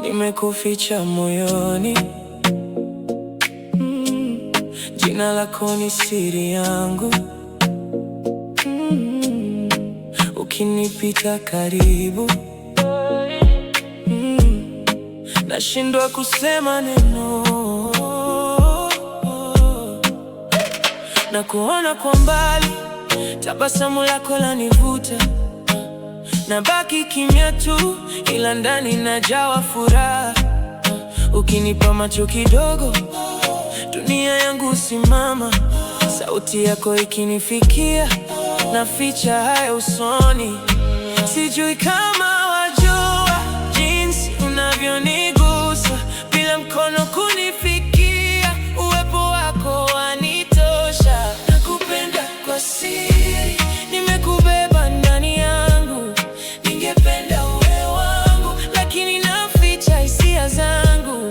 Nimekuficha moyoni, jina lako ni siri yangu. Ukinipita karibu, nashindwa kusema neno. Na kuona kwa mbali, tabasamu lako lanivuta. Nabaki kimya tu, ila ndani najawa furaha. Ukinipa macho kidogo, dunia yangu simama. Sauti yako ikinifikia, naficha haya usoni. Sijui kama wajua jinsi unavyonigusa, bila mkono kunifikia. Uwepo wako wanitosha. Nakupenda kwa siri, nimekubeba ndani yangu. Ningependa uwe wangu, lakini naficha hisia zangu.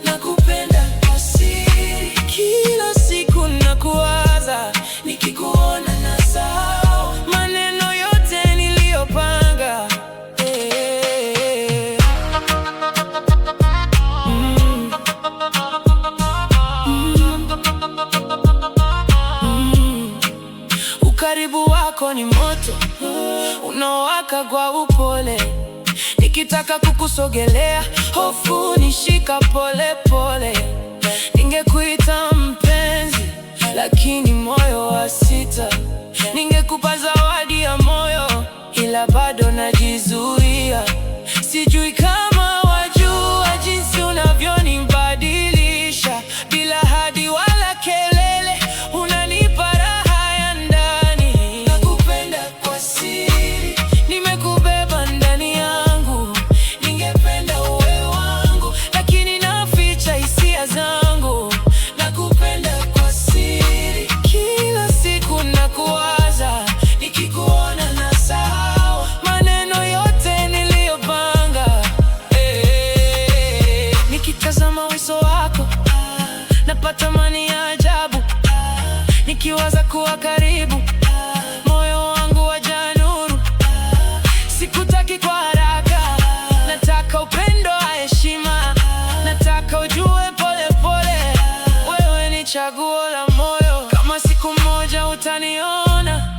Nakupenda kwa siri, kila siku nakuwaza. Nikikuona nasahau maneno yote niliyopanga. Ukaribu wako ni moto unaowaka kwa upole. Nikitaka kukusogelea, hofu nishika pole pole. Ningekuita mpenzi, lakini moyo wasita. Ningekupa zawadi ya moyo, ila bado najizuia. Sijui kama wajua jinsi unavyonibadilisha. Bila hadi wala kelele, unanipa raha ya ndani. Nakupenda kwa siri, nimekubeba ndani yangu. Ningependa uwe wangu, lakini naficha hisia zangu. Nakupenda kwa siri, kila siku nakuwaza. Nikikuona nasahau maneno yote niliyopanga. Nikitazama uso wako, napata amani ya ajabu. Nikiwaza kuwa karibu, moyo wangu wajaa nuru. Sikutaki kwa haraka, nataka upendo wa heshima. Nataka ujue pole pole, wewe ni chaguo la moyo. Kama siku moja utaniona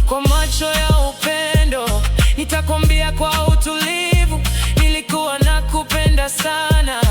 kwa macho ya upendo, nitakwambia kwa utulivu, nilikuwa nakupenda sana.